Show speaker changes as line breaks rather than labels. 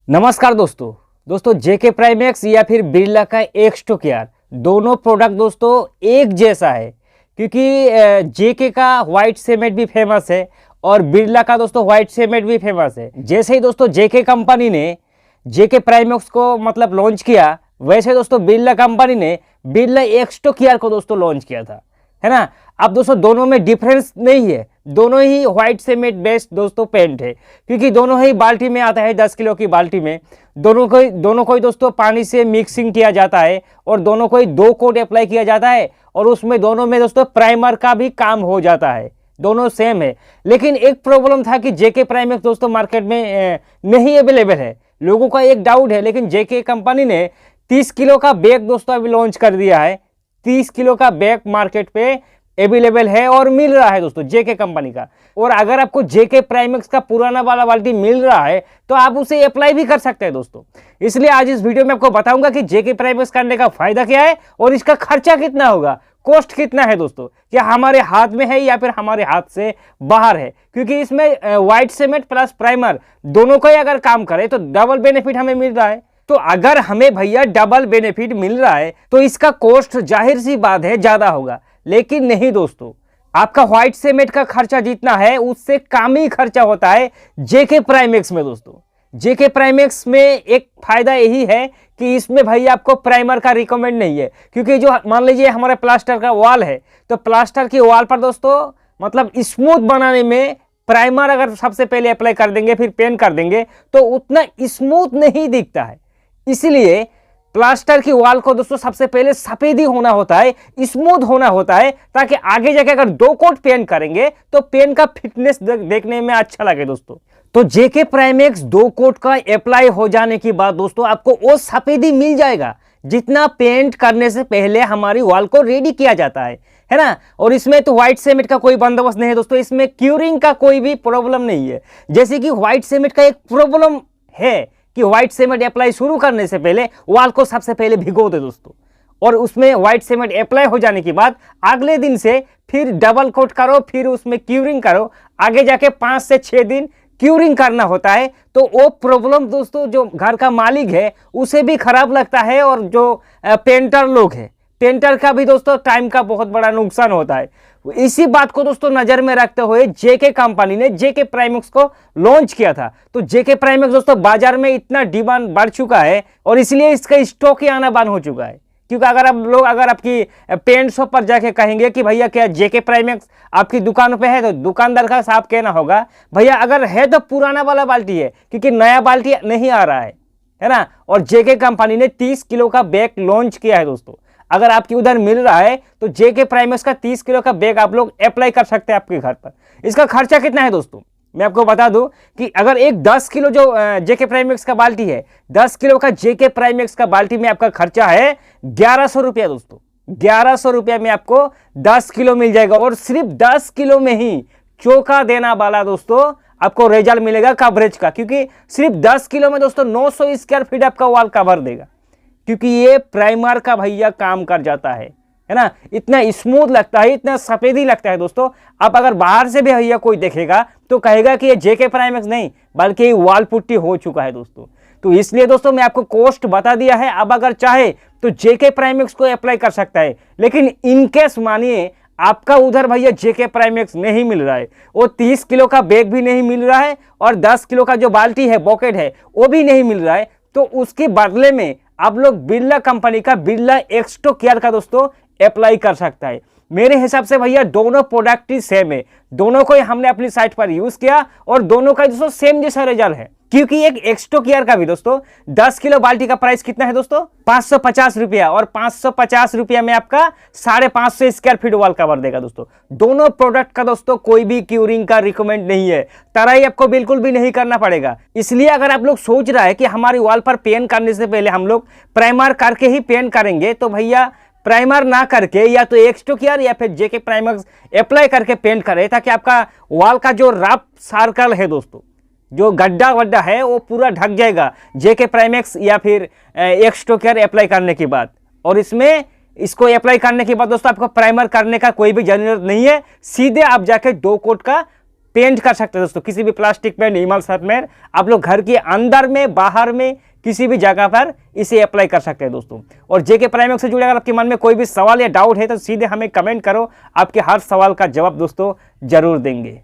नमस्कार दोस्तों जेके प्राइमेक्स या फिर बिरला का एक्स्टो केयर दोनों प्रोडक्ट दोस्तों एक जैसा है, क्योंकि जेके का व्हाइट सीमेंट भी फेमस है और बिरला का दोस्तों व्हाइट सीमेंट भी फेमस है। जैसे ही दोस्तों जेके कंपनी ने जेके प्राइमेक्स को मतलब लॉन्च किया, वैसे दोस्तों बिरला कंपनी ने बिरला एक्स्टो केयर को दोस्तों लॉन्च किया था, है ना। अब दोस्तों दोनों में डिफरेंस नहीं है, दोनों ही व्हाइट सीमेंट बेस्ड दोस्तों पेंट है, क्योंकि दोनों ही बाल्टी में आता है। 10 किलो की बाल्टी में दोनों को ही दोस्तों पानी से मिक्सिंग किया जाता है और दोनों को ही 2 कोट अप्लाई किया जाता है और उसमें दोनों में दोस्तों प्राइमर का भी काम हो जाता है। दोनों सेम है, लेकिन एक प्रॉब्लम था कि जेके प्राइमेक्स दोस्तों मार्केट में नहीं अवेलेबल है। लोगों का एक डाउट है, लेकिन जेके कंपनी ने 30 किलो का बैग दोस्तों अभी लॉन्च कर दिया है। 30 किलो का बैग मार्केट पे अवेलेबल है और मिल रहा है दोस्तों जेके कंपनी का। और अगर आपको जेके प्राइमेक्स का पुराना वाला बाल्टी मिल रहा है तो आप उसे अप्लाई भी कर सकते हैं दोस्तों। इसलिए आज इस वीडियो में आपको बताऊंगा कि जेके प्राइमेक्स करने का फायदा क्या है और इसका खर्चा कितना होगा, कॉस्ट कितना है दोस्तों, क्या हमारे हाथ में है या फिर हमारे हाथ से बाहर है। क्योंकि इसमें व्हाइट सीमेंट प्लस प्राइमर दोनों का ही अगर काम करे तो डबल बेनिफिट हमें मिल रहा है। तो अगर हमें भैया डबल बेनिफिट मिल रहा है तो इसका कॉस्ट जाहिर सी बात है ज्यादा होगा, लेकिन नहीं दोस्तों, आपका व्हाइट सीमेंट का खर्चा जितना है उससे कम ही खर्चा होता है जेके प्राइमेक्स में दोस्तों। जेके प्राइमेक्स में एक फायदा यही है कि इसमें भाई आपको प्राइमर का रिकमेंड नहीं है, क्योंकि जो मान लीजिए हमारे प्लास्टर का वॉल है तो प्लास्टर की वॉल पर दोस्तों मतलब स्मूथ बनाने में प्राइमर अगर सबसे पहले अप्लाई कर देंगे फिर पेंट कर देंगे तो उतना स्मूथ नहीं दिखता है। इसलिए प्लास्टर की वॉल को दोस्तों सबसे पहले सफेदी होना होता है, स्मूथ होना होता है, ताकि आगे जाके अगर 2 कोट पेंट करेंगे तो पेंट का फिटनेस देखने में अच्छा लगे दोस्तों। तो जेके प्राइमेक्स 2 कोट का अप्लाई हो जाने के बाद दोस्तों आपको वो सफेदी मिल जाएगा जितना पेंट करने से पहले हमारी वॉल को रेडी किया जाता है ना। और इसमें तो व्हाइट सीमेंट का कोई बंदोबस्त नहीं है दोस्तों, इसमें क्यूरिंग का कोई भी प्रॉब्लम नहीं है। जैसे कि व्हाइट सीमेंट का एक प्रॉब्लम है कि व्हाइट सीमेंट अप्लाई शुरू करने से पहले वॉल को सबसे पहले भिगो दे दोस्तों, और उसमें व्हाइट सीमेंट अप्लाई हो जाने के बाद अगले दिन से फिर डबल कोट करो, फिर उसमें क्यूरिंग करो, आगे जाके 5 से 6 दिन क्यूरिंग करना होता है। तो वो प्रॉब्लम दोस्तों जो घर का मालिक है उसे भी खराब लगता है और जो पेंटर लोग हैं पेंटर का भी दोस्तों टाइम का बहुत बड़ा नुकसान होता है। इसी बात को दोस्तों नजर में रखते हुए जेके कंपनी ने जेके प्राइमेक्स को लॉन्च किया था। तो जेके प्राइमेक्स दोस्तों बाजार में इतना डिमांड बढ़ चुका है और इसलिए इसका स्टॉक ही आना बंद हो चुका है। क्योंकि अगर आपकी पेंट शॉप पर जाके कहेंगे कि भैया क्या जेके प्राइमेक्स आपकी दुकान पे है, तो दुकानदार का साफ कहना होगा भैया अगर है तो पुराना वाला बाल्टी है, क्योंकि नया बाल्टी नहीं आ रहा है ना। और जेके कंपनी ने 30 किलो का बैग लॉन्च किया है दोस्तों। अगर आपकी उधर मिल रहा है तो जेके प्राइमेक्स का 30 किलो का बैग आप लोग अप्लाई कर सकते हैं आपके घर पर। इसका खर्चा कितना है दोस्तों, मैं आपको बता दूं कि अगर एक 10 किलो जो जेके प्राइमेक्स का बाल्टी है, 10 किलो का जेके प्राइमेक्स का बाल्टी में आपका खर्चा है 1100 रुपया दोस्तों। 1100 रुपया में आपको 10 किलो मिल जाएगा और सिर्फ 10 किलो में ही चौका देना वाला दोस्तों आपको रिजल्ट मिलेगा कवरेज का, क्योंकि सिर्फ 10 किलो में दोस्तों 900 स्क्वायर फीट आपका वॉल कवर देगा, क्योंकि ये प्राइमर का भैया काम कर जाता है ना। इतना स्मूथ लगता है, इतना सफेदी लगता है दोस्तों। आप अगर बाहर से भी भैया कोई देखेगा तो कहेगा कि ये जेके प्राइमेक्स नहीं बल्कि वॉल पुट्टी हो चुका है दोस्तों। तो इसलिए दोस्तों मैं आपको कॉस्ट बता दिया है। अब अगर चाहे तो जेके प्राइमेक्स को अप्लाई कर सकता है, लेकिन इनकेस मानिए आपका उधर भैया जेके प्राइमेक्स नहीं मिल रहा है, वो 30 किलो का बैग भी नहीं मिल रहा है और 10 किलो का जो बाल्टी है बॉकेट है वो भी नहीं मिल रहा है, तो उसके बदले में आप लोग बिरला कंपनी का बिरला एक्स्टो केयर का दोस्तों अप्लाई कर सकता है। मेरे हिसाब से भैया दोनों प्रोडक्ट ही सेम है, दोनों को ही हमने अपनी साइट पर यूज किया और दोनों का दोस्तों सेम जैसा रिजल्ट है। क्योंकि एक एक्स्टो केयर का भी दोस्तों 10 किलो बाल्टी का प्राइस कितना है दोस्तों 550 रुपया, और 550 रुपया में आपका 550 स्क्वायर फीट वॉल कवर देगा दोस्तों। दोनों प्रोडक्ट का दोस्तों कोई भी क्यूरिंग का रिकमेंड नहीं है, तराई आपको बिल्कुल भी नहीं करना पड़ेगा। इसलिए अगर आप लोग सोच रहा है कि हमारी वॉल पर पेंट करने से पहले हम लोग प्राइमर करके ही पेंट करेंगे, तो भैया प्राइमर ना करके या तो एक्स्टो केयर या फिर जेके प्राइमेक्स अप्लाई करके पेंट करें, ताकि आपका वॉल का जो रफ सर्कल है दोस्तों, जो गड्ढा वड्ढा है वो पूरा ढक जाएगा जेके प्राइमेक्स या फिर एक्स्टो केयर अप्लाई करने के बाद। और इसको अप्लाई करने के बाद दोस्तों आपको प्राइमर करने का कोई भी जरूरत नहीं है, सीधे आप जाके 2 कोट का पेंट कर सकते हैं दोस्तों, किसी भी प्लास्टिक में, निमल शर्ट में आप लोग घर के अंदर में, बाहर में, किसी भी जगह पर इसे अप्लाई कर सकते हैं दोस्तों। और जेके प्राइमेक्स से जुड़े अगर आपके मन में कोई भी सवाल या डाउट है तो सीधे हमें कमेंट करो, आपके हर सवाल का जवाब दोस्तों जरूर देंगे।